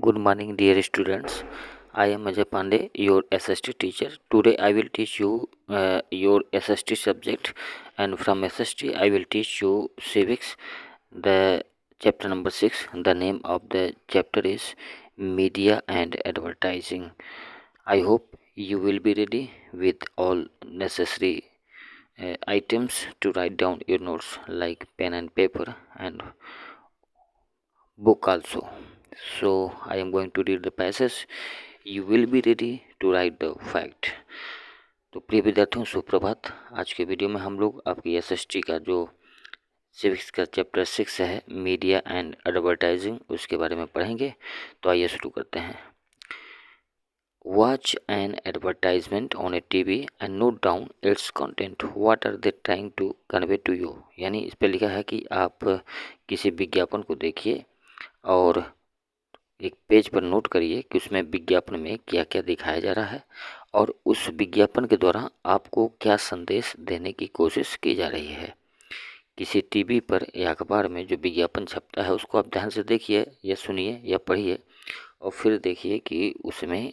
Good morning, dear students. I am Ajay Pandey, your SST teacher. Today I will teach you your SST subject, and from SST I will teach you civics. The chapter number 6. The name of the chapter is Media and Advertising. I hope you will be ready with all necessary items to write down your notes like pen and paper and book also. So I am going to read the passage. You will be ready to write the fact. तो प्रिय विद्यार्थियों, सुप्रभात। आज के video में हम लोग आपकी एसएसटी का जो सिविक्स का चैप्टर 6 है, मीडिया एंड एडवर्टाइजिंग, उसके बारे में पढ़ेंगे। तो आइए शुरू करते हैं। Watch an advertisement on a TV and note down its content. What are they trying to convey to you. यानी इस पर लिखा है कि आप किसी विज्ञापन को देखिए और एक पेज पर नोट करिए कि उसमें विज्ञापन में क्या क्या दिखाया जा रहा है और उस विज्ञापन के द्वारा आपको क्या संदेश देने की कोशिश की जा रही है। किसी टीवी पर या अखबार में जो विज्ञापन छपता है उसको आप ध्यान से देखिए या सुनिए या पढ़िए और फिर देखिए कि उसमें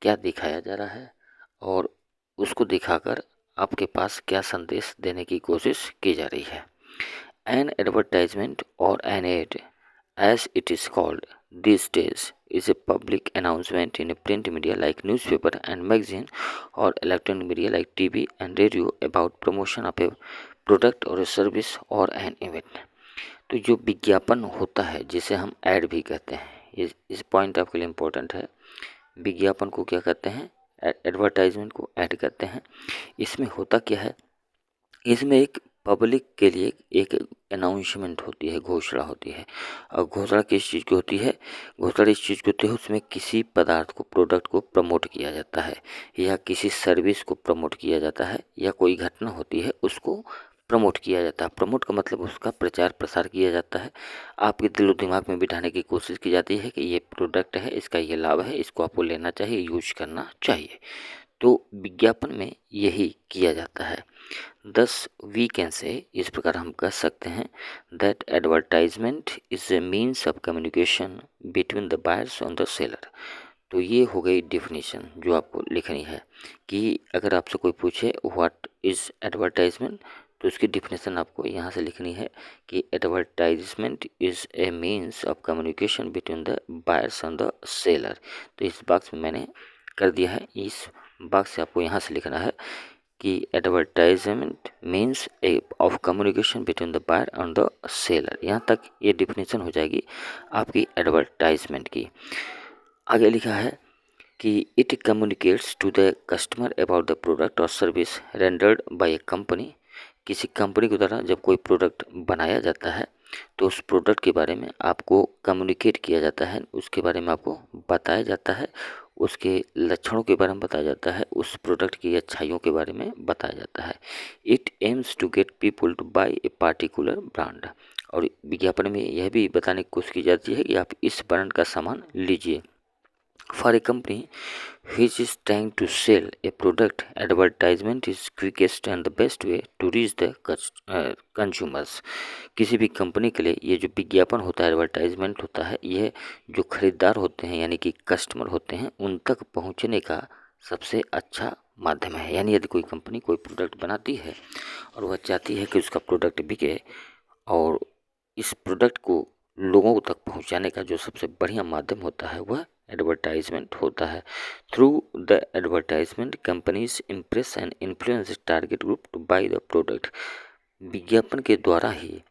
क्या दिखाया जा रहा है और उसको दिखाकर आपके पास क्या संदेश देने की कोशिश की जा रही है। एन एडवर्टाइजमेंट और an ad, as it is called these days, is a public announcement in a print media like newspaper and magazine or electronic media like TV and radio about promotion of a product or a service or an event। तो जो विज्ञापन होता है जिसे हम add भी कहते हैं, इस पॉइंट आपके लिए इम्पोर्टेंट है। विज्ञापन को क्या कहते हैं? एडवर्टाइजमेंट को ऐड कहते हैं। इसमें होता क्या है? इसमें एक पब्लिक के लिए एक अनाउंसमेंट होती है, घोषणा होती है। और घोषणा किस चीज़ की होती है? घोषणा इस चीज़ की होती है, उसमें किसी पदार्थ को, प्रोडक्ट को प्रमोट किया जाता है या किसी सर्विस को प्रमोट किया जाता है या कोई घटना होती है उसको प्रमोट किया जाता है। प्रमोट का मतलब उसका प्रचार प्रसार किया जाता है। आपके दिलो दिमाग में बिठाने की कोशिश की जाती है कि ये प्रोडक्ट है, इसका ये लाभ है, इसको आपको लेना चाहिए, यूज करना चाहिए। तो विज्ञापन में यही किया जाता है। दस वी कैन से, इस प्रकार हम कह सकते हैं, that advertisement is a means of communication between the buyers और द सेलर। तो ये हो गई डिफिनीशन जो आपको लिखनी है कि अगर आपसे कोई पूछे व्हाट इज एडवर्टाइजमेंट तो उसकी डिफिनेशन आपको यहाँ से लिखनी है कि advertisement is a means of communication between the buyers and the seller. तो इस बॉक्स में मैंने कर दिया है, इस बॉक्स से आपको यहाँ से लिखना है कि advertisement means a of communication between the buyer and the seller. यहाँ तक ये डिफिनेशन हो जाएगी आपकी एडवर्टाइजमेंट की। आगे लिखा है कि it communicates to the customer about the product और service rendered by a company. किसी कंपनी के द्वारा जब कोई प्रोडक्ट बनाया जाता है तो उस प्रोडक्ट के बारे में आपको कम्युनिकेट किया जाता है, उसके बारे में आपको बताया जाता है, उसके लक्षणों के बारे में बताया जाता है, उस प्रोडक्ट की अच्छाइयों के बारे में बताया जाता है। It aims to get people to buy a particular brand. और विज्ञापन में यह भी बताने की कोशिश की जाती है कि आप इस ब्रांड का सामान लीजिए। For a company which is trying to sell a product, advertisement is quickest and the best way to reach the consumers। किसी भी कंपनी के लिए ये जो विज्ञापन होता है, एडवर्टाइजमेंट होता है, यह जो खरीदार होते हैं यानी कि कस्टमर होते हैं उन तक पहुंचने का सबसे अच्छा माध्यम है। यानी यदि कोई कंपनी कोई प्रोडक्ट बनाती है और वह चाहती है कि उसका प्रोडक्ट बिके और इस प्रोडक्ट को लोगों तक पहुंचाने का जो सबसे बढ़िया माध्यम होता है वह एडवर्टाइजमेंट होता है। Through the advertisement companies impress and influence target group to buy the product. विज्ञापन के द्वारा ही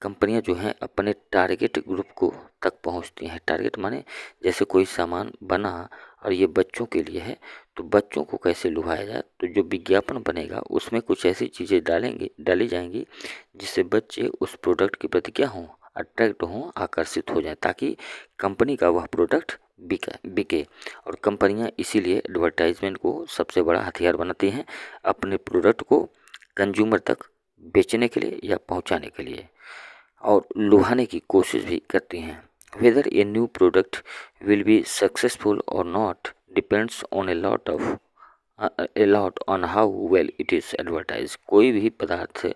कंपनियां जो हैं अपने टारगेट ग्रुप को तक पहुंचती हैं। टारगेट माने जैसे कोई सामान बना और ये बच्चों के लिए है तो बच्चों को कैसे लुभाया जाए, तो जो विज्ञापन बनेगा उसमें कुछ ऐसी चीज़ें डाली जाएंगी जिससे बच्चे उस प्रोडक्ट के प्रति क्या हों, अट्रैक्ट हों, आकर्षित हो जाए, ताकि कंपनी का वह प्रोडक्ट बिके। और कंपनियां इसीलिए एडवर्टाइजमेंट को सबसे बड़ा हथियार बनाती हैं अपने प्रोडक्ट को कंज्यूमर तक बेचने के लिए या पहुंचाने के लिए और लुभाने की कोशिश भी करती हैं। Whether a new product will be successful और not depends on a lot on how well it is advertise. कोई भी पदार्थ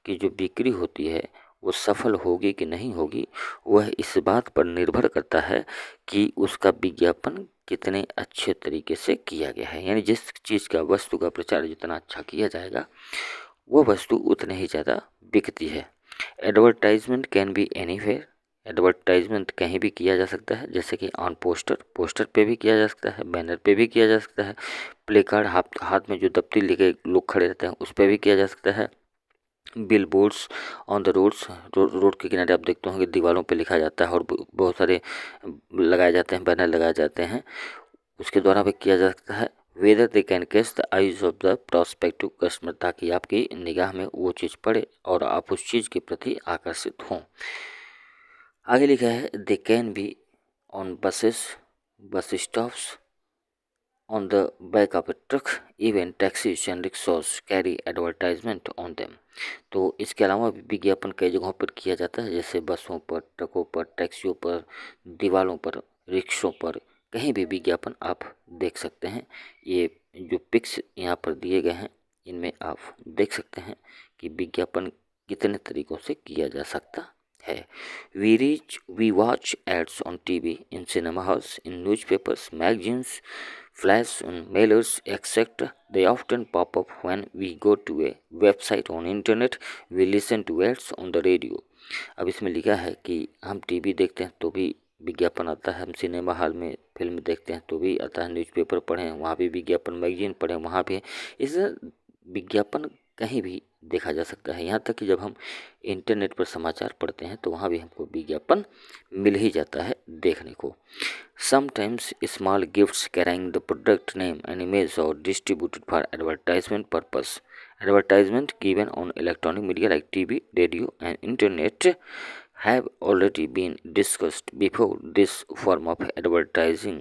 की जो बिक्री होती है वो सफल होगी कि नहीं होगी, वह इस बात पर निर्भर करता है कि उसका विज्ञापन कितने अच्छे तरीके से किया गया है। यानी जिस चीज़ का, वस्तु का प्रचार जितना अच्छा किया जाएगा, वो वस्तु उतने ही ज़्यादा बिकती है। Advertisement can be anywhere, advertisement कहीं भी किया जा सकता है, जैसे कि ऑन पोस्टर, पोस्टर पे भी किया जा सकता है, बैनर पे भी किया जा सकता है, प्ले कार्ड, हाथ हाथ में जो दफ्ती लेके लोग खड़े रहते हैं उस पे भी किया जा सकता है, billboards on the roads, road के किनारे आप देखते होंगे दीवारों पे लिखा जाता है और बहुत सारे लगाए जाते हैं, बैनर लगाए जाते हैं, उसके द्वारा भी किया जा सकता है। Whether they can catch the eyes of the prospective customer, ताकि आपकी निगाह में वो चीज़ पड़े और आप उस चीज़ के प्रति आकर्षित हों। आगे लिखा है they can be on buses, bus stops, on the back of a truck, even taxis and rickshaws carry advertisement on them। तो इसके अलावा भी विज्ञापन कई जगहों पर किया जाता है, जैसे बसों पर, ट्रकों पर, टैक्सियों पर, दीवारों पर, रिक्शों पर, कहीं भी विज्ञापन आप देख सकते हैं। ये जो पिक्स यहाँ पर दिए गए हैं, इनमें आप देख सकते हैं कि विज्ञापन कितने तरीक़ों से किया जा सकता है। We watch ads on TV, in cinema halls, in newspapers, magazines, flash on mailers, etc. They often pop up when we go to a website on internet. We listen to ads on the radio। अब इसमें लिखा है कि हम TV देखते हैं तो भी विज्ञापन आता है, हम सिनेमा हॉल में फिल्म देखते हैं तो भी आता है, न्यूज़पेपर पढ़ें वहाँ भी विज्ञापन, मैगजीन पढ़ें वहाँ भी। इस विज्ञापन कहीं भी देखा जा सकता है, यहाँ तक कि जब हम इंटरनेट पर समाचार पढ़ते हैं तो वहाँ भी हमको विज्ञापन मिल ही जाता है देखने को। Sometimes small gifts carrying the product name and image और distributed for advertisement purpose. Advertisement given on electronic media like TV, radio and internet have already been discussed before। This form of advertising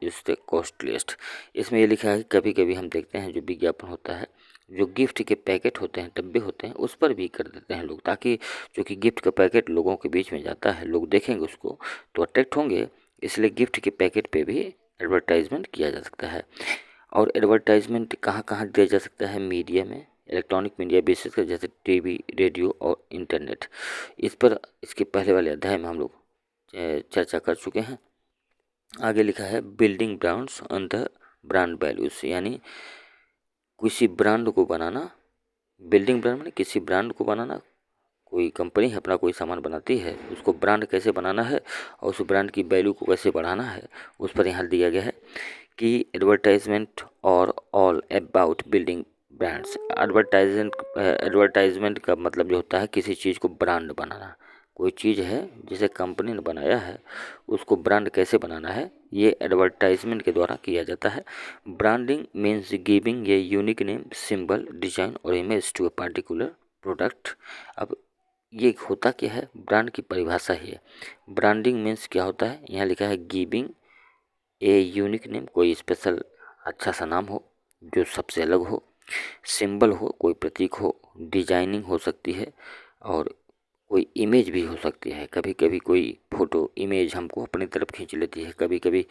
is the costliest। इसमें ये लिखा है कि कभी कभी हम देखते हैं जो विज्ञापन होता है, जो गिफ्ट के पैकेट होते हैं, डब्बे होते हैं, उस पर भी कर देते हैं लोग, ताकि जो कि गिफ्ट का पैकेट लोगों के बीच में जाता है, लोग देखेंगे उसको तो अट्रैक्ट होंगे, इसलिए गिफ्ट के पैकेट पे भी एडवर्टाइजमेंट किया जा सकता है। और एडवर्टाइजमेंट कहाँ कहाँ दिया जा सकता है? मीडिया में, इलेक्ट्रॉनिक मीडिया विशेषकर जैसे टीवी, रेडियो और इंटरनेट। इस पर इसके पहले वाले अध्याय में हम लोग चर्चा कर चुके हैं। आगे लिखा है building brands on the brand values, यानी किसी ब्रांड को बनाना, बिल्डिंग ब्रांड में किसी ब्रांड को बनाना, कोई कंपनी अपना कोई सामान बनाती है, उसको ब्रांड कैसे बनाना है और उस ब्रांड की वैल्यू को कैसे बढ़ाना है, उस पर यहाँ दिया गया है कि एडवर्टाइजमेंट और all about building brands. Advertisement का मतलब जो होता है किसी चीज़ को ब्रांड बनाना, कोई चीज़ है जिसे कंपनी ने बनाया है उसको ब्रांड कैसे बनाना है, ये एडवर्टाइजमेंट के द्वारा किया जाता है। Branding means giving a unique name, symbol, design और image to a particular product. अब ये होता क्या है? ब्रांड की परिभाषा ही है। ब्रांडिंग मीन्स क्या होता है? यहाँ लिखा है गिविंग ए यूनिक नेम, कोई स्पेशल अच्छा सा नाम हो जो सबसे अलग हो, सिंबल हो, कोई प्रतीक हो, डिजाइनिंग हो सकती है और कोई इमेज भी हो सकती है। कभी कभी कोई फोटो इमेज हमको अपनी तरफ खींच लेती है, कभी कभी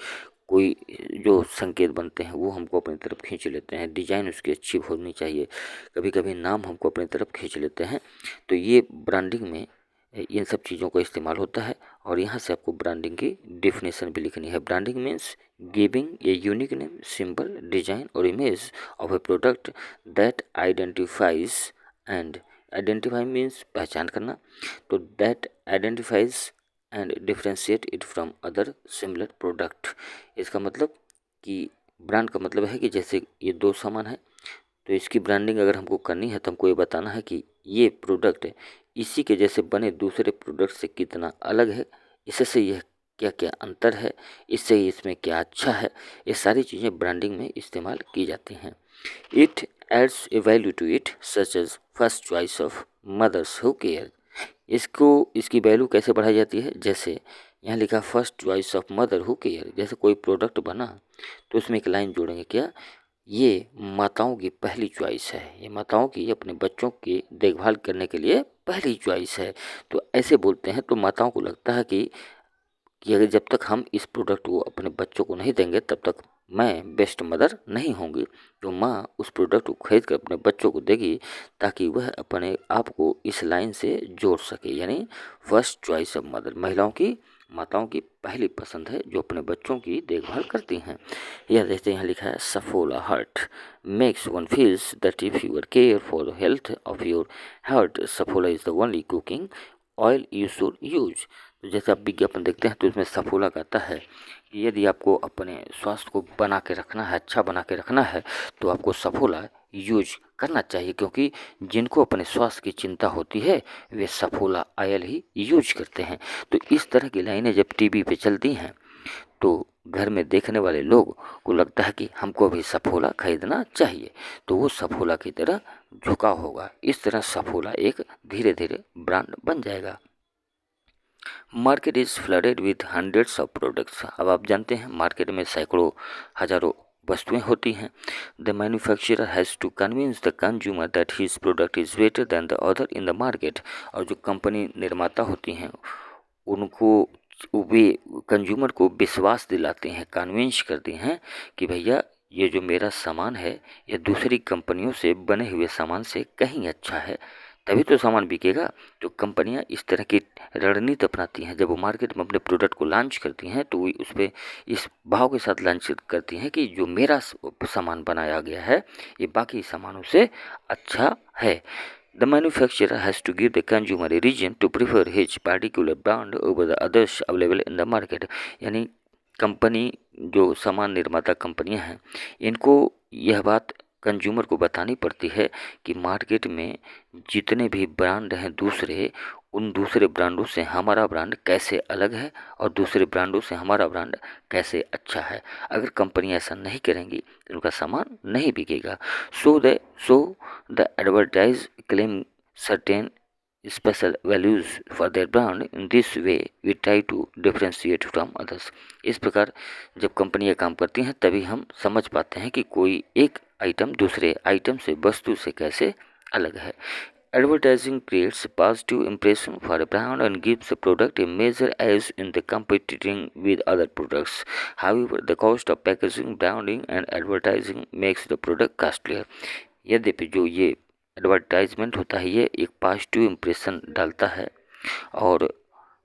कोई जो संकेत बनते हैं वो हमको अपनी तरफ खींच लेते हैं, डिजाइन उसकी अच्छी होनी चाहिए, कभी कभी नाम हमको अपनी तरफ खींच लेते हैं। तो ये ब्रांडिंग में इन सब चीज़ों का इस्तेमाल होता है और यहाँ से आपको ब्रांडिंग की डेफिनेशन भी लिखनी है। Branding means giving a unique name, symbol, design और image of a product that identifies and, identify means पहचान करना, तो that identifies and differentiate it from other similar product. इसका मतलब कि ब्रांड का मतलब है कि जैसे ये दो सामान है तो इसकी ब्रांडिंग अगर हमको करनी है तो हमको ये बताना है कि ये प्रोडक्ट इसी के जैसे बने दूसरे प्रोडक्ट से कितना अलग है, इससे यह क्या क्या अंतर है, इससे इसमें क्या अच्छा है, ये सारी चीज़ें ब्रांडिंग में इस्तेमाल की जाती हैं। It adds a value to it such as first choice of mothers who care. इसकी वैल्यू कैसे बढ़ाई जाती है? जैसे यहाँ लिखा first choice of mother who care, जैसे कोई प्रोडक्ट बना तो उसमें एक लाइन जोड़ेंगे, क्या? ये माताओं की पहली चॉइस है, ये माताओं की अपने बच्चों की देखभाल करने के लिए पहली चॉइस है। तो ऐसे बोलते हैं तो माताओं को लगता है कि कि अगर जब तक हम इस प्रोडक्ट को अपने बच्चों को नहीं देंगे तब तक मैं बेस्ट मदर नहीं होंगी। तो माँ उस प्रोडक्ट को खरीद कर अपने बच्चों को देगी ताकि वह अपने आप को इस लाइन से जोड़ सके। यानी फर्स्ट चॉइस ऑफ मदर, महिलाओं की, माताओं की पहली पसंद है जो अपने बच्चों की देखभाल करती हैं। यह देखते यहाँ लिखा है Saffola heart makes one feels that if you are care for the health of your heart Saffola is the only cooking oil you should use. तो जैसे आप विज्ञापन देखते हैं तो इसमें सफोला कहता है कि यदि आपको अपने स्वास्थ्य को बना के रखना है, अच्छा बना के रखना है, तो आपको सफोला यूज करना चाहिए, क्योंकि जिनको अपने स्वास्थ्य की चिंता होती है वे सफोला ऑयल ही यूज करते हैं। तो इस तरह की लाइनें जब टीवी पे चलती हैं तो घर में देखने वाले लोग को लगता है कि हमको भी सफोला खरीदना चाहिए, तो वो सफोला की तरह झुकाव होगा। इस तरह सफोला एक धीरे धीरे ब्रांड बन जाएगा। Market is flooded with hundreds of products. अब आप जानते हैं मार्केट में सैकड़ों हज़ारों वस्तुएं होती हैं। The manufacturer has to convince the consumer that his product is better than the other in the market. और जो कंपनी निर्माता होती हैं उनको वे कंज्यूमर को विश्वास दिलाते हैं, कन्विंस करते हैं कि भैया ये जो मेरा सामान है ये दूसरी कंपनियों से बने हुए सामान से कहीं अच्छा है, तभी तो सामान बिकेगा। तो कंपनियां इस तरह की रणनीति अपनाती हैं। जब वो मार्केट में अपने प्रोडक्ट को लॉन्च करती हैं तो वो उस पर इस भाव के साथ लॉन्च करती हैं कि जो मेरा सामान बनाया गया है ये बाकी सामानों से अच्छा है। The manufacturer has to give the consumer a reason to prefer his particular brand over the others available in the market। यानी कंपनी, जो सामान निर्माता कंपनियां हैं, इनको यह बात कंज्यूमर को बतानी पड़ती है कि मार्केट में जितने भी ब्रांड हैं दूसरे, उन दूसरे ब्रांडों से हमारा ब्रांड कैसे अलग है और दूसरे ब्रांडों से हमारा ब्रांड कैसे अच्छा है। अगर कंपनियां ऐसा नहीं करेंगी तो उनका सामान नहीं बिकेगा। So the advertise claim certain special values for their brand। in this way we try to differentiate from others। इस प्रकार जब कंपनियां काम करती हैं तभी हम समझ पाते हैं कि कोई एक आइटम दूसरे आइटम से, वस्तु से कैसे अलग है। Advertising creates a positive impression for a brand and gives the product a major edge in the competing with other products। However, the cost of packaging, branding and advertising makes the product costlier। यद्यपि जो ये advertisement होता है ये एक positive impression डालता है और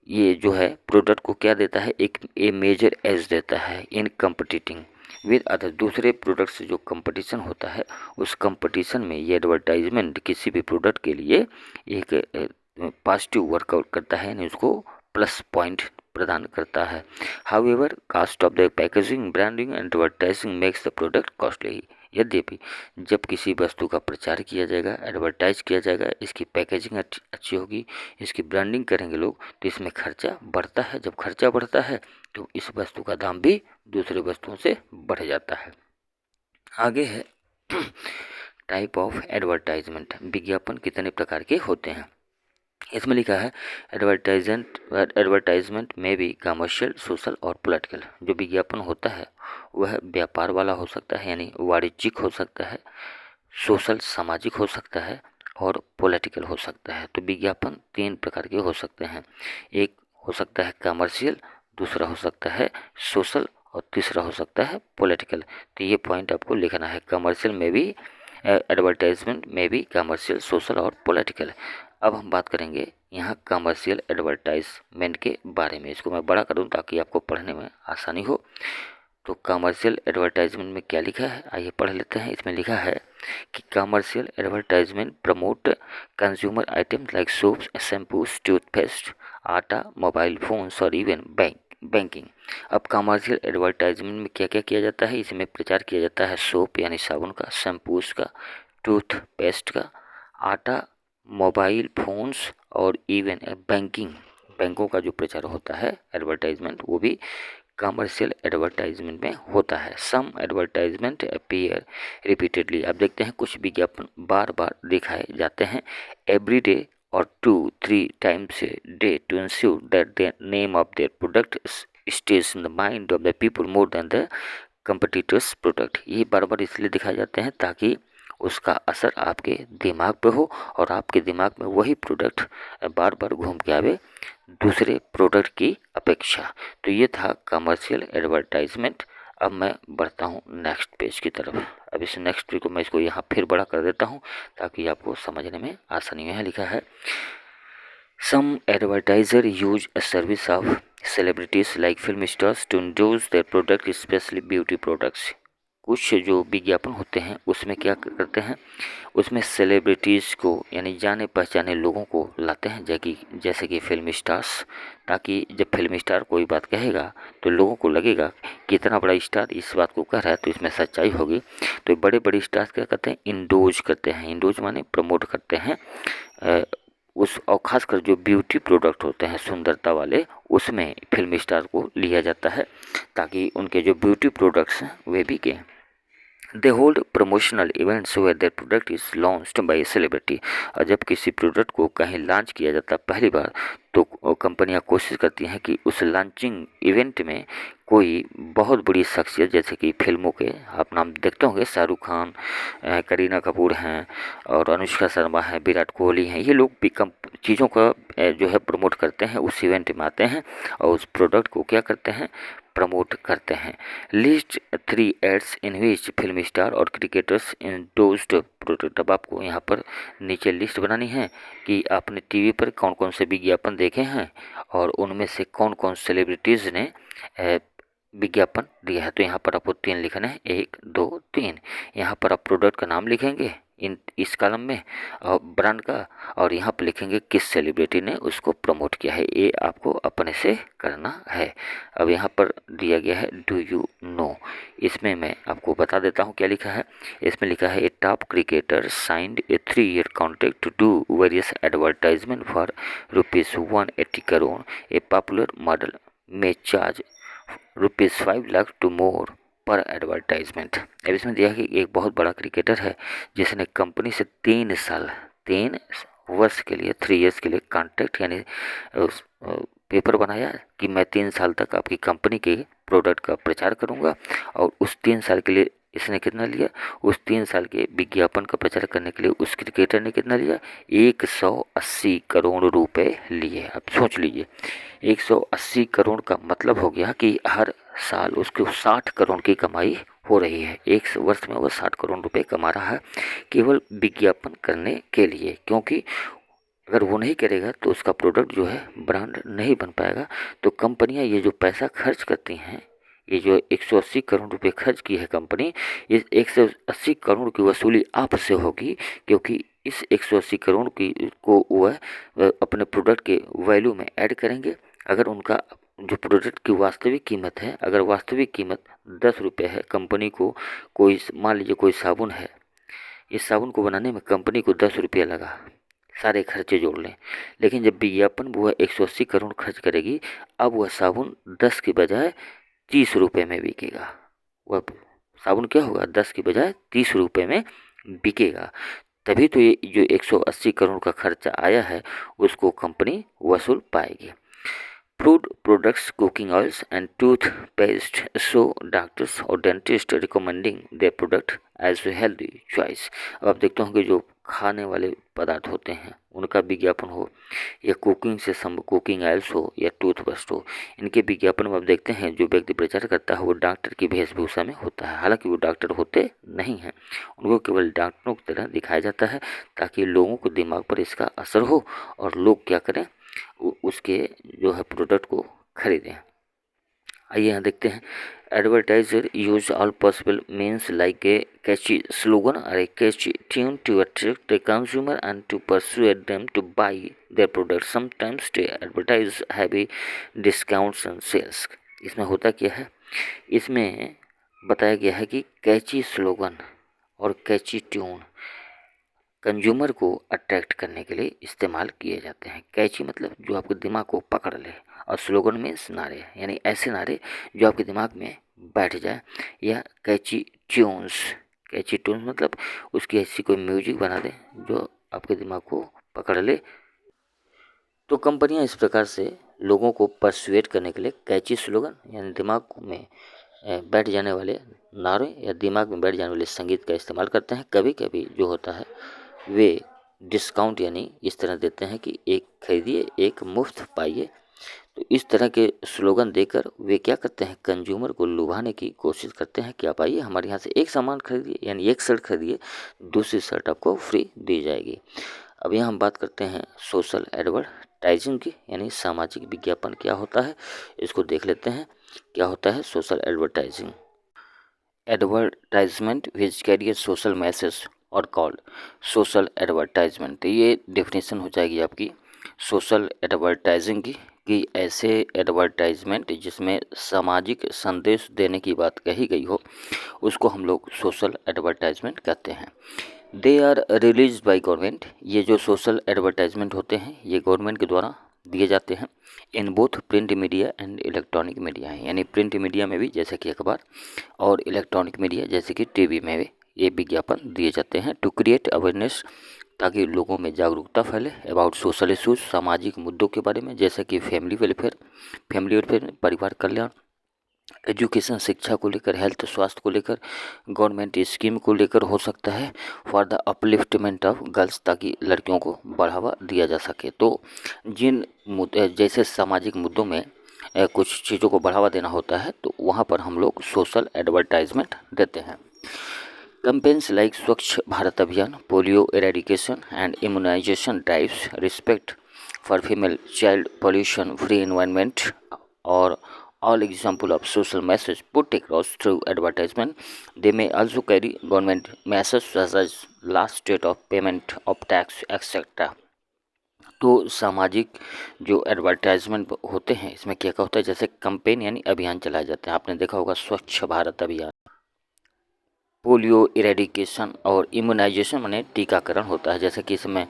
ये जो है प्रोडक्ट को क्या देता है, एक मेजर एज देता है इन कंपटीटिंग विद अदर। दूसरे प्रोडक्ट से जो कंपटीशन होता है उस कंपटीशन में ये एडवर्टाइजमेंट किसी भी प्रोडक्ट के लिए एक पॉजिटिव वर्कआउट करता है, यानी उसको प्लस पॉइंट प्रदान करता है। However cost of the packaging, branding and advertising makes the product costly. यद्यपि जब किसी वस्तु का प्रचार किया जाएगा, एडवर्टाइज किया जाएगा, इसकी पैकेजिंग अच्छी होगी, इसकी ब्रांडिंग करेंगे लोग, तो इसमें खर्चा बढ़ता है। जब खर्चा बढ़ता है तो इस वस्तु का दाम भी दूसरे वस्तुओं से बढ़ जाता है। आगे है टाइप ऑफ एडवर्टाइजमेंट। विज्ञापन कितने प्रकार के होते हैं। इसमें लिखा है एडवर्टाइजमेंट में भी कमर्शियल, सोशल और पॉलिटिकल। जो विज्ञापन होता है वह व्यापार वाला हो सकता है, यानी वाणिज्यिक हो सकता है, सोशल सामाजिक हो सकता है और पॉलिटिकल हो सकता है। तो विज्ञापन तीन प्रकार के हो सकते हैं। एक हो सकता है कमर्शियल, दूसरा हो सकता है सोशल और तीसरा हो सकता है पॉलिटिकल। तो ये पॉइंट आपको लिखना है, कमर्शियल में भी एडवर्टाइजमेंट में भी कमर्शियल, सोशल और पॉलिटिकल। अब हम बात करेंगे यहाँ कमर्शियल एडवर्टाइजमेंट के बारे में। इसको मैं बड़ा करूँ ताकि आपको पढ़ने में आसानी हो। तो कमर्शियल एडवर्टाइजमेंट में क्या लिखा है आइए पढ़ लेते हैं। इसमें लिखा है कि commercial advertisement promote consumer items like soaps, shampoos, toothpaste, आटा, मोबाइल फोन्स और इवन बैंकिंग। अब कमर्शियल एडवर्टाइजमेंट में क्या क्या किया जाता है, इसमें प्रचार किया जाता है सोप यानी साबुन का, शैम्पूस का, टूथपेस्ट का, आटा, मोबाइल फोन्स और इवन बैंकों का जो प्रचार होता है एडवर्टाइजमेंट वो भी कमर्शियल एडवर्टाइजमेंट में होता है। सम एडवर्टाइजमेंट अपीयर रिपीटेडली। अब देखते हैं कुछ विज्ञापन बार बार दिखाए जाते हैं एवरी डे और 2-3 times a day to ensure that the name of their product stays in the mind of the people more than the competitors product। ये बार बार इसलिए दिखाए जाते हैं ताकि उसका असर आपके दिमाग पे हो और आपके दिमाग में वही प्रोडक्ट बार बार घूम के आवे दूसरे प्रोडक्ट की अपेक्षा। तो ये था कमर्शियल एडवर्टाइजमेंट। अब मैं बढ़ता हूँ नेक्स्ट पेज की तरफ। अब इस नेक्स्ट पेज को मैं इसको यहाँ फिर बड़ा कर देता हूँ ताकि आपको समझने में आसानी। यहाँ लिखा है Some advertiser use a service of celebrities like film stars to endorse their product, especially beauty products। कुछ जो विज्ञापन होते हैं उसमें क्या करते हैं, उसमें सेलिब्रिटीज़ को यानी जाने पहचाने लोगों को लाते हैं जैसे कि फिल्म स्टार्स, ताकि जब फिल्म स्टार कोई बात कहेगा तो लोगों को लगेगा कि इतना बड़ा स्टार इस बात को कह रहा है तो इसमें सच्चाई होगी। तो बड़े बड़े स्टार्स क्या करते हैं, इंडोज करते हैं। इंडोज माने प्रमोट करते हैं उस, और ख़ासकर जो ब्यूटी प्रोडक्ट होते हैं सुंदरता वाले, उसमें फिल्म स्टार को लिया जाता है ताकि उनके जो ब्यूटी प्रोडक्ट्स हैं वे बिकें। They hold promotional events where their product is launched by celebrity. और जब किसी प्रोडक्ट को कहीं लॉन्च किया जाता है पहली बार तो कंपनियां कोशिश करती हैं कि उस लॉन्चिंग इवेंट में कोई बहुत बड़ी शख्सियत, जैसे कि फिल्मों के आप नाम देखते होंगे, शाहरुख खान, करीना कपूर हैं और अनुष्का शर्मा हैं, विराट कोहली हैं, ये लोग भी चीज़ों का जो है प्रमोट करते हैं, उस इवेंट में आते हैं और उस प्रोडक्ट को क्या करते हैं, प्रमोट करते हैं। List 3 ads in which film star और क्रिकेटर्स इंडोज्ड प्रोडक्ट। अब आपको यहाँ पर नीचे लिस्ट बनानी है कि आपने टीवी पर कौन कौन से विज्ञापन देखे हैं और उनमें से कौन कौन सेलिब्रिटीज़ ने विज्ञापन दिया है। तो यहाँ पर आपको 3 लिखना है, 1 2 3। यहाँ पर आप प्रोडक्ट का नाम लिखेंगे इस कॉलम में और ब्रांड का, और यहाँ पर लिखेंगे किस सेलिब्रिटी ने उसको प्रमोट किया है। ये आपको अपने से करना है। अब यहाँ पर दिया गया है डू यू नो, इसमें मैं आपको बता देता हूँ क्या लिखा है। इसमें लिखा है a top cricketer signed a 3-year contract to do various advertisement for ₹180 crore. A popular model may charge ₹5 lakh to more per advertisement. अब इसमें दिया कि एक बहुत बड़ा क्रिकेटर है जिसने कंपनी से 3 वर्ष के लिए 3 ईयर्स के लिए कॉन्ट्रैक्ट यानी पेपर बनाया कि मैं 3 साल तक आपकी कंपनी के प्रोडक्ट का प्रचार करूंगा। और उस 3 साल के लिए इसने कितना लिया, उस 3 साल के विज्ञापन का प्रचार करने के लिए उस क्रिकेटर ने कितना लिया, 180 करोड़ रुपए लिए। अब सोच लीजिए 180 करोड़ का मतलब हो गया कि हर साल उसको 60 करोड़ की कमाई हो रही है। एक वर्ष में वो 60 करोड़ रुपए कमा रहा है केवल विज्ञापन करने के लिए, क्योंकि अगर वो नहीं करेगा तो उसका प्रोडक्ट जो है ब्रांड नहीं बन पाएगा। तो कंपनियां ये जो पैसा खर्च करती हैं, ये जो 180 करोड़ रुपए खर्च की है कंपनी, इस 180 करोड़ की वसूली आपसे होगी, क्योंकि इस 180 करोड़ की को वह अपने प्रोडक्ट के वैल्यू में ऐड करेंगे। अगर उनका जो प्रोडक्ट की वास्तविक कीमत है, अगर वास्तविक कीमत 10 रुपये है, कंपनी को कोई मान लीजिए कोई साबुन है, इस साबुन को बनाने में कंपनी को 10 रुपये लगा, सारे खर्चे जोड़ लें, लेकिन जब विज्ञापन वह 180 करोड़ खर्च करेगी, अब वह साबुन 10 की बजाय 30 रुपये में बिकेगा। वह साबुन क्या होगा, 10 की बजाय 30 रुपये में बिकेगा। तभी तो ये जो 180 करोड़ का खर्चा आया है उसको कंपनी वसूल पाएगी। Food products, cooking oils and toothpaste show doctors और dentists recommending their product as a healthy choice। अब आप देखते होंगे जो खाने वाले पदार्थ होते हैं उनका विज्ञापन हो, या कुकिंग ऑयल्स हो या टूथपेस्ट हो, इनके विज्ञापन में आप देखते हैं जो व्यक्ति प्रचार करता है वो डॉक्टर की वेशभूषा में होता है। हालांकि वो डॉक्टर होते नहीं हैं, उनको केवल डॉक्टरों की तरह दिखाया जाता है ताकि लोगों को दिमाग पर इसका असर हो और लोग क्या करें, उसके जो है प्रोडक्ट को खरीदें। आइए यहाँ देखते हैं। Advertiser use all possible means like a catchy slogan और a catchy tune to attract the consumer and to persuade them to buy their product. Sometimes they advertise heavy discounts and sales. इसमें होता क्या है, इसमें बताया गया है कि कैची स्लोगन और कैची ट्यून कंज्यूमर को अट्रैक्ट करने के लिए इस्तेमाल किए जाते हैं। कैची मतलब जो आपके दिमाग को पकड़ ले, और स्लोगन में नारे यानी ऐसे नारे जो आपके दिमाग में बैठ जाए, या कैची ट्यून्स मतलब उसकी ऐसी कोई म्यूजिक बना दें जो आपके दिमाग को पकड़ ले। तो कंपनियां इस प्रकार से लोगों को परसुएट करने के लिए कैची स्लोगन यानी दिमाग में बैठ जाने वाले नारों या दिमाग में बैठ जाने वाले संगीत का इस्तेमाल करते हैं। कभी कभी जो होता है वे डिस्काउंट यानी इस तरह देते हैं कि एक खरीदिए एक मुफ्त पाइए। तो इस तरह के स्लोगन देकर वे क्या करते हैं, कंज्यूमर को लुभाने की कोशिश करते हैं कि आप आइए हमारे यहाँ से एक सामान खरीदिए, यानी एक शर्ट खरीदिए दूसरी शर्ट आपको फ्री दी जाएगी। अब यहाँ हम बात करते हैं सोशल एडवर्टाइजिंग की, यानी सामाजिक विज्ञापन क्या होता है, इसको देख लेते हैं। क्या होता है social advertising? Advertisement which carry social message और कॉल्ड सोशल एडवर्टाइजमेंट। तो ये डेफिनेशन हो जाएगी आपकी सोशल एडवर्टाइजिंग की, कि ऐसे एडवर्टाइजमेंट जिसमें सामाजिक संदेश देने की बात कही गई हो, उसको हम लोग सोशल एडवर्टाइजमेंट कहते हैं। They are release by government. ये जो सोशल एडवर्टाइजमेंट होते हैं ये गवर्नमेंट के द्वारा दिए जाते हैं। In both print media and electronic media है, यानी प्रिंट मीडिया में भी जैसे कि अखबार, और इलेक्ट्रॉनिक मीडिया जैसे कि टीवी में भी ये विज्ञापन दिए जाते हैं। टू क्रिएट अवेयरनेस, ताकि लोगों में जागरूकता फैले अबाउट सोशल इशूज, सामाजिक मुद्दों के बारे में, जैसे कि फैमिली वेलफेयर परिवार कल्याण, एजुकेशन शिक्षा को लेकर, हेल्थ स्वास्थ्य को लेकर, गवर्नमेंट स्कीम को लेकर हो सकता है, for the upliftment of girls, ताकि लड़कियों को बढ़ावा दिया जा सके। तो जिन जैसे सामाजिक मुद्दों में कुछ चीज़ों को बढ़ावा देना होता है तो वहाँ पर हम लोग सोशल एडवर्टाइजमेंट देते हैं। Campaigns like Swachh Bharat Abhiyan, polio eradication and immunisation drives, respect for female child, pollution free environment, और all example of social message put across through advertisement. They may also carry government messages such as last date of payment of tax etc. तो सामाजिक जो advertisement होते हैं इसमें क्या क्या होता है, जैसे कैंपेन यानी अभियान चलाए जाते हैं। आपने देखा होगा स्वच्छ भारत अभियान, पोलियो इरेडिकेशन और इम्यूनाइजेशन माने टीकाकरण होता है। जैसे कि इसमें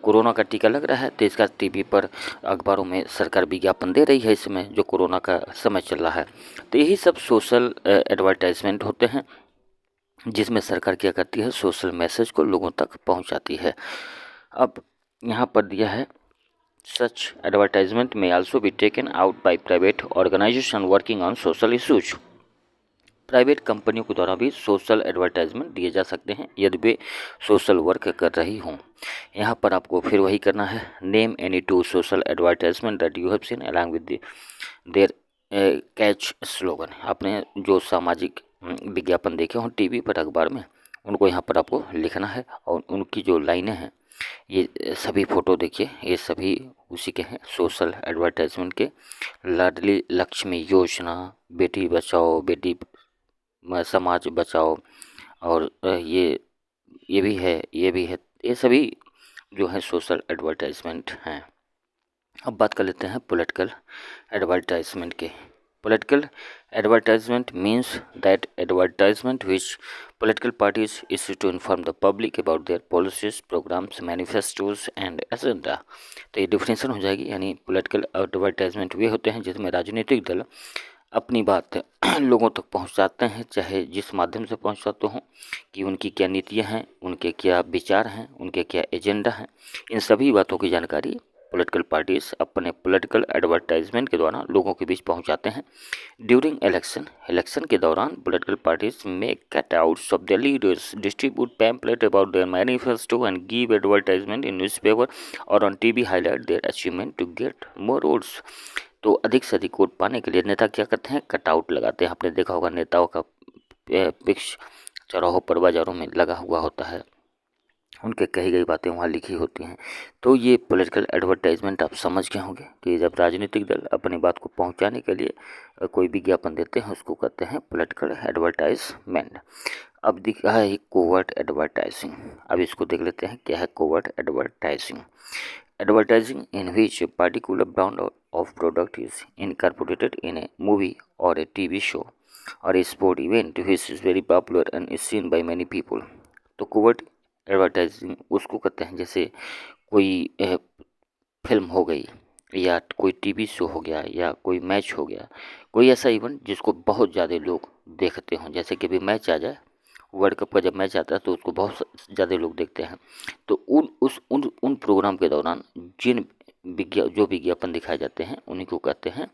कोरोना का टीका लग रहा है तो इसका टीवी पर अखबारों में सरकार विज्ञापन दे रही है इस समय जो कोरोना का समय चल रहा है। तो यही सब सोशल एडवर्टाइजमेंट होते हैं जिसमें सरकार क्या करती है, सोशल मैसेज को लोगों तक पहुंचाती है। अब यहाँ पर दिया है such advertisement may also be taken out by private organisation working on social issues. Private कंपनियों के द्वारा भी सोशल एडवर्टाइजमेंट दिए जा सकते हैं यदि वे सोशल वर्क कर रही हों। यहाँ पर आपको फिर वही करना है, name any two social advertisement that you have seen along with their catch slogan. आपने जो सामाजिक विज्ञापन देखे हों टीवी पर अखबार में, उनको यहाँ पर आपको लिखना है, और उनकी जो लाइनें हैं ये सभी फ़ोटो देखिए, ये सभी उसी के हैं सोशल एडवर्टाइजमेंट के। लाडली लक्ष्मी योजना, बेटी बचाओ बेटी समाज बचाओ, और ये भी है, ये भी है, ये सभी जो है सोशल एडवर्टाइजमेंट हैं। अब बात कर लेते हैं पॉलिटिकल एडवर्टाइजमेंट के। Political advertisement means that advertisement which political parties issue to inform the public about their policies, programs, manifestos and agenda। तो ये डिफिनेशन हो जाएगी, यानी पॉलिटिकल एडवर्टाइजमेंट वे होते हैं जिसमें राजनीतिक दल अपनी बात लोगों तक पहुंचाते हैं, चाहे जिस माध्यम से पहुंचाते हों, कि उनकी क्या नीतियां हैं, उनके क्या विचार हैं, उनके क्या एजेंडा हैं। इन सभी बातों की जानकारी पॉलिटिकल पार्टीज अपने पॉलिटिकल एडवर्टाइजमेंट के द्वारा लोगों के बीच पहुंचाते हैं। ड्यूरिंग इलेक्शन के दौरान political parties make cutouts of the leaders, distribute pamphlet about their manifesto and give advertisement in newspaper और on TV, highlight their achievement to get more votes. तो अधिक से अधिक वोट पाने के लिए नेता क्या करते हैं, कटआउट लगाते हैं। आपने देखा होगा नेताओं का पिक्स चौराहों पर बाजारों में लगा हुआ होता है, उनके कही गई बातें वहाँ लिखी होती हैं। तो ये पॉलिटिकल एडवर्टाइजमेंट आप समझ गए होंगे कि जब राजनीतिक दल अपनी बात को पहुँचाने के लिए कोई विज्ञापन देते हैं उसको कहते हैं पॉलिटिकल एडवर्टाइजमेंट। अब दिखा है कोवर्ट एडवर्टाइजिंग। अब इसको देख लेते हैं क्या है covert advertising. Advertising in which a particular brand of product is incorporated in a movie or a TV show or a sport event which is very popular and is seen by many people। तो covert advertising उसको कहते हैं जैसे कोई film हो गई, या कोई टीवी शो हो गया, या कोई मैच हो गया, कोई ऐसा इवेंट जिसको बहुत ज़्यादा लोग देखते हों। जैसे कि अभी मैच आ जाए, वर्ल्ड कप का जब मैच आता है तो उसको बहुत ज़्यादा लोग देखते हैं। तो उन प्रोग्राम के दौरान जो विज्ञापन दिखाए जाते हैं उन्हीं को कहते हैं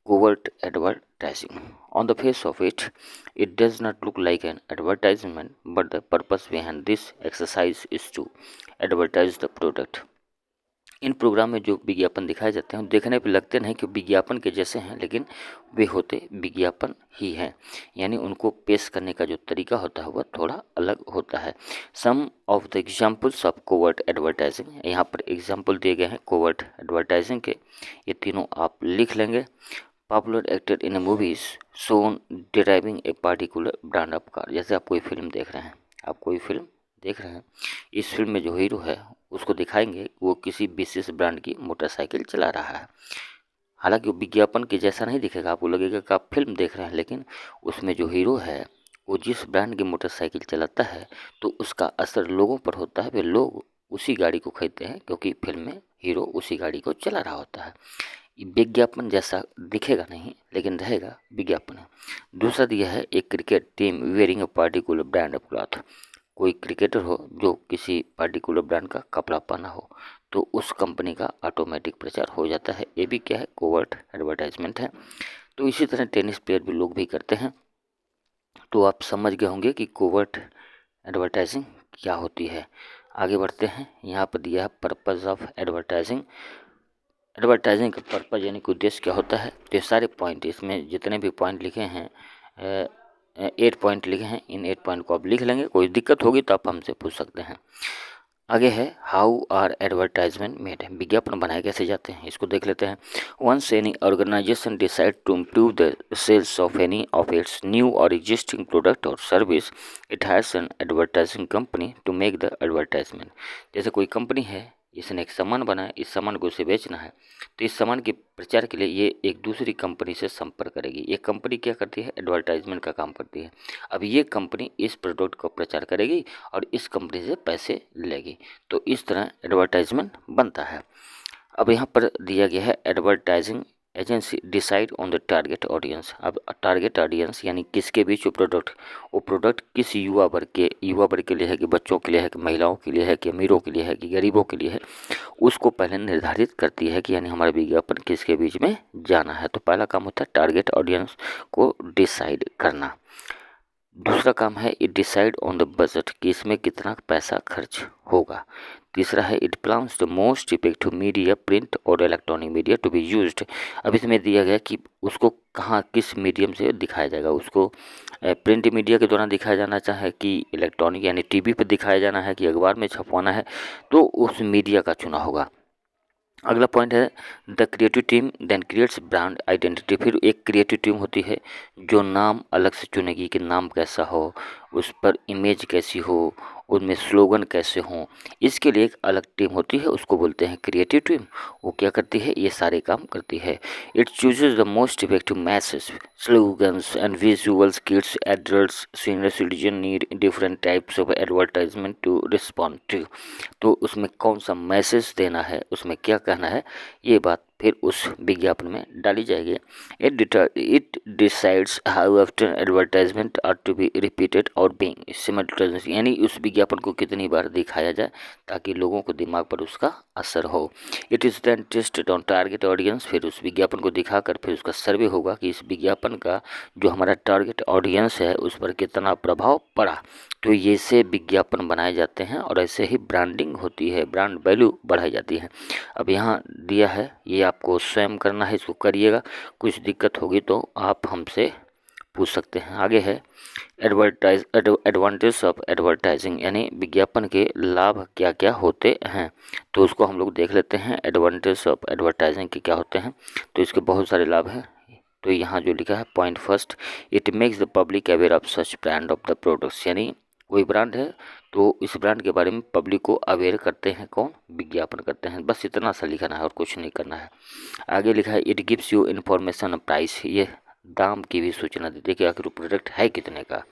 covert advertising. On the face of it, it does not look like an advertisement, but the purpose behind this exercise is to advertise the product. इन प्रोग्राम में जो विज्ञापन दिखाए जाते हैं देखने पे लगते नहीं कि विज्ञापन के जैसे हैं, लेकिन वे होते विज्ञापन ही हैं, यानी उनको पेश करने का जो तरीका होता है वह थोड़ा अलग होता है। Some of the examples of covert advertising, यहाँ पर एग्जाम्पल दिए गए हैं कोवर्ट एडवर्टाइजिंग के, ये तीनों आप लिख लेंगे। Popular actor in movies shown deriving A particular brand of car, जैसे आप कोई फिल्म देख रहे हैं, इस फिल्म में जो हीरो है उसको दिखाएंगे वो किसी विशेष ब्रांड की मोटरसाइकिल चला रहा है। हालांकि वो विज्ञापन के जैसा नहीं दिखेगा, आपको लगेगा कि आप फिल्म देख रहे हैं, लेकिन उसमें जो हीरो है वो जिस ब्रांड की मोटरसाइकिल चलाता है तो उसका असर लोगों पर होता है, वे लोग उसी गाड़ी को खरीदते हैं क्योंकि फिल्म में हीरो उसी गाड़ी को चला रहा होता है। विज्ञापन जैसा दिखेगा नहीं, लेकिन रहेगा विज्ञापन है। दूसरा दिया है एक cricket team wearing a particular brand of cloth, कोई क्रिकेटर हो जो किसी पार्टिकुलर ब्रांड का कपड़ा पहना हो तो उस कंपनी का ऑटोमेटिक प्रचार हो जाता है, ये भी क्या है, कोवर्ट एडवर्टाइजमेंट है। तो इसी तरह टेनिस प्लेयर भी लोग भी करते हैं। तो आप समझ गए होंगे कि कोवर्ट एडवर्टाइजिंग क्या होती है। आगे बढ़ते हैं, यहाँ पर दिया है पर्पज़ ऑफ एडवर्टाइजिंग। एडवर्टाइजिंग का पर्पज़ यानी कि उद्देश्य क्या होता है, तो ये सारे पॉइंट, इसमें जितने भी पॉइंट लिखे हैं 8 पॉइंट लिखे हैं, इन 8 पॉइंट को आप लिख लेंगे, कोई दिक्कत होगी तो आप हमसे पूछ सकते हैं। आगे है हाउ आर एडवर्टाइजमेंट मेड, विज्ञापन बनाए कैसे जाते हैं, इसको देख लेते हैं। Once any organisation decide to improve the sales of any of its new or existing product और service, it has an advertising company to make the advertisement. जैसे कोई कंपनी है, इसने एक सामान बनाया, इस सामान को उसे बेचना है, तो इस सामान के प्रचार के लिए ये एक दूसरी कंपनी से संपर्क करेगी। ये कंपनी क्या करती है, एडवर्टाइजमेंट का काम करती है। अब ये कंपनी इस प्रोडक्ट का प्रचार करेगी और इस कंपनी से पैसे लेगी, तो इस तरह एडवर्टाइजमेंट बनता है। अब यहाँ पर दिया गया है advertising agency decide on the target audience. अब टारगेट ऑडियंस यानी किसके बीच वो प्रोडक्ट किस युवा वर्ग के लिए है, कि बच्चों के लिए है, कि महिलाओं के लिए है, कि अमीरों के लिए है, कि गरीबों के लिए है, उसको पहले निर्धारित करती है कि यानी हमारा विज्ञापन किसके बीच में जाना है। तो पहला काम होता है टारगेट ऑडियंस को डिसाइड करना। दूसरा काम है it decide on the budget, कि इसमें कितना पैसा खर्च होगा। तीसरा है it plans the most effective media print और electronic media to be used. अब इसमें दिया गया कि उसको कहाँ किस मीडियम से दिखाया जाएगा, उसको प्रिंट मीडिया के द्वारा दिखाया जाना चाहे कि इलेक्ट्रॉनिक यानी टीवी पर दिखाया जाना है कि अखबार में छपवाना है, तो उस मीडिया का चुना होगा। अगला पॉइंट है the creative team then creates brand identity. फिर एक क्रिएटिव टीम होती है जो नाम अलग से चुनेगी कि नाम कैसा हो, उस पर इमेज कैसी हो, उनमें स्लोगन कैसे हों, इसके लिए एक अलग टीम होती है, उसको बोलते हैं क्रिएटिव टीम। वो क्या करती है, ये सारे काम करती है। It chooses the most effective message slogans and visuals, kids adults senior citizen need different types of advertisement to respond to. तो उसमें कौन सा मैसेज देना है, उसमें क्या कहना है, ये बात फिर उस विज्ञापन में डाली जाएगी। It decides how often advertisement are to be repeated और बीइंग सिमल्टेनियस, यानी उस विज्ञापन को कितनी बार दिखाया जाए ताकि लोगों को दिमाग पर उसका असर हो। It is then tested on target audience, फिर उस विज्ञापन को दिखाकर फिर उसका सर्वे होगा कि इस विज्ञापन का जो हमारा टारगेट ऑडियंस है उस पर कितना प्रभाव पड़ा। तो ये से विज्ञापन बनाए जाते हैं और ऐसे ही ब्रांडिंग होती है, ब्रांड वैल्यू बढ़ाई जाती है। अब यहाँ दिया है, ये आपको स्वयं करना है, इसको करिएगा, कुछ दिक्कत होगी तो आप हमसे पूछ सकते हैं। आगे है एडवांटेज ऑफ एडवर्टाइजिंग, यानी विज्ञापन के लाभ क्या क्या होते हैं, तो उसको हम लोग देख लेते हैं। एडवांटेज ऑफ एडवर्टाइजिंग के क्या होते हैं, तो इसके बहुत सारे लाभ हैं। तो यहाँ जो लिखा है point first, it makes the public aware of such brand of the products, यानी कोई ब्रांड है तो इस ब्रांड के बारे में पब्लिक को अवेयर करते हैं, कौन, विज्ञापन करते हैं। बस इतना सा लिखना है और कुछ नहीं करना है। आगे लिखा है it gives you information price, ये दाम की भी सूचना देती है कि आखिर प्रोडक्ट है कितने का।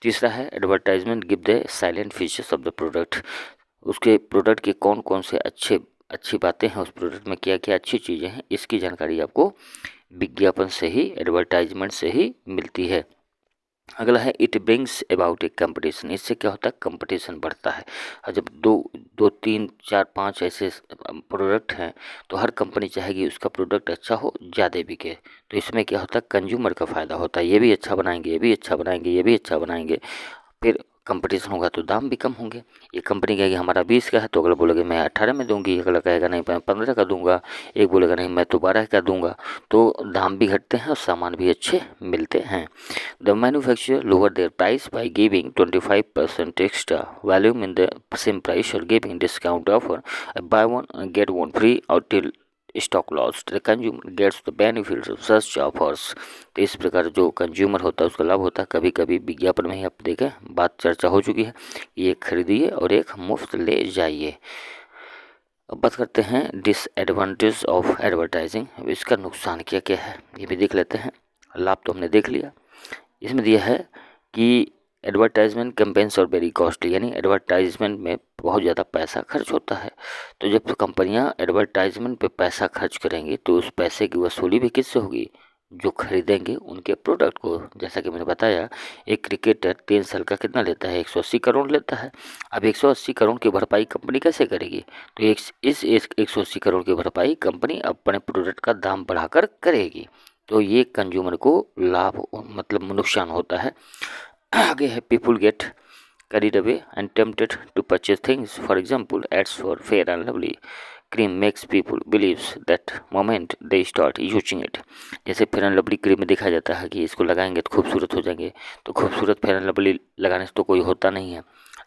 तीसरा है advertisement give the salient features of the product, उसके प्रोडक्ट के कौन कौन से अच्छी बातें हैं, उस प्रोडक्ट में क्या क्या अच्छी चीज़ें हैं, इसकी जानकारी आपको विज्ञापन से ही, एडवर्टाइजमेंट से ही मिलती है। अगला है it brings about A competition. इससे क्या होता है, कंपटीशन बढ़ता है। और जब दो तीन चार पाँच ऐसे प्रोडक्ट हैं तो हर कंपनी चाहेगी उसका प्रोडक्ट अच्छा हो, ज़्यादा बिके। तो इसमें क्या होता है, कंज्यूमर का फ़ायदा होता है, ये भी अच्छा बनाएंगे, ये भी अच्छा बनाएंगे, ये भी अच्छा बनाएंगे। फिर कंपटीशन होगा तो दाम भी कम होंगे। ये कंपनी कहेगी हमारा 20 का है तो अगला बोलेगा मैं 18 में दूंगी, अगला कहेगा नहीं मैं 15 का दूंगा, एक बोलेगा नहीं मैं तो 12 का दूंगा। तो दाम भी घटते हैं और सामान भी अच्छे मिलते हैं। The manufacturer lower their price by giving 25% extra volume in the same price और giving discount offer buy one get one free और till stock lost the consumer gets the benefits of such offers. तो इस प्रकार जो consumer होता है उसका लाभ होता है। कभी कभी विज्ञापन में ही आप देखें बात चर्चा हो चुकी है, ये खरीदिए और एक मुफ्त ले जाइए। अब बात करते हैं डिसएडवांटेज ऑफ एडवर्टाइजिंग। अब इसका नुकसान क्या क्या है ये भी देख लेते हैं। लाभ तो हमने देख लिया। इसमें दिया है कि एडवर्टाइजमेंट कैंपेन्स और वेरी कॉस्टली, यानी एडवर्टाइजमेंट में बहुत ज़्यादा पैसा खर्च होता है। तो जब कंपनियां एडवर्टाइजमेंट पे पैसा खर्च करेंगी तो उस पैसे की वसूली भी किससे होगी, जो खरीदेंगे उनके प्रोडक्ट को। जैसा कि मैंने बताया, एक क्रिकेटर 3 साल का कितना लेता है, 180 करोड़ लेता है। अब 180 करोड़ की भरपाई कंपनी कैसे करेगी, तो इस 180 करोड़ की भरपाई कंपनी अपने प्रोडक्ट का दाम बढ़ाकर करेगी। तो ये कंज्यूमर को लाभ मतलब नुकसान होता है। आगे है people get carried away and tempted to purchase things. For example, ads for Fair and Lovely cream makes people believes that moment they start using it। जैसे फेयर एंड लवली क्रीम में देखा जाता है कि इसको लगाएंगे तो खूबसूरत हो जाएंगे। तो खूबसूरत फेयर एंड लवली लगाने से तो कोई होता नहीं है,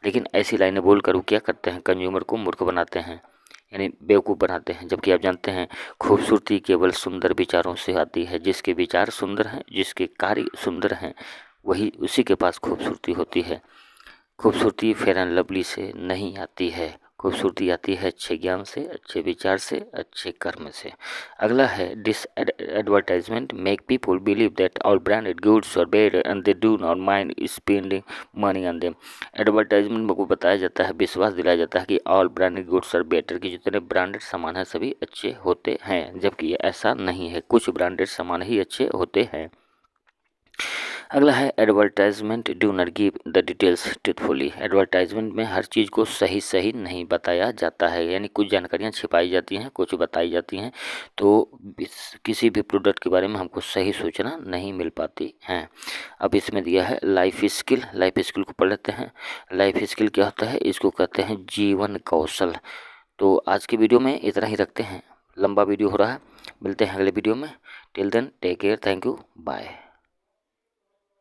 लेकिन ऐसी लाइनें बोलकर वो क्या करते हैं, कंज्यूमर को मूर्ख बनाते हैं, यानी बेवकूफ़ बनाते हैं। जबकि आप जानते हैं खूबसूरती केवल सुंदर विचारों से आती है। जिसके विचार सुंदर हैं, जिसके कार्य सुंदर हैं, वही उसी के पास खूबसूरती होती है। खूबसूरती फेयर एंड लवली से नहीं आती है, खूबसूरती आती है अच्छे ज्ञान से, अच्छे विचार से, अच्छे कर्म से। अगला है this advertisement make people believe that all branded goods are better and they do not mind spending money on them. Advertisement में को बताया जाता है, विश्वास दिलाया जाता है कि all branded goods are better, कि जितने ब्रांडेड सामान हैं सभी अच्छे होते हैं, जबकि ऐसा नहीं है, कुछ ब्रांडेड सामान ही अच्छे होते हैं। अगला है advertisement do not give the details truthfully. Advertisement में हर चीज़ को सही सही नहीं बताया जाता है, यानी कुछ जानकारियाँ छिपाई जाती हैं, कुछ बताई जाती हैं। तो किसी भी प्रोडक्ट के बारे में हमको सही सूचना नहीं मिल पाती हैं। अब इसमें दिया है लाइफ स्किल। लाइफ स्किल को पढ़ लेते हैं। लाइफ स्किल क्या होता है, इसको कहते हैं जीवन कौशल। तो आज की वीडियो में इतना ही रखते हैं, लंबा वीडियो हो रहा है। मिलते हैं अगले वीडियो में। Till then take care, thank you, bye.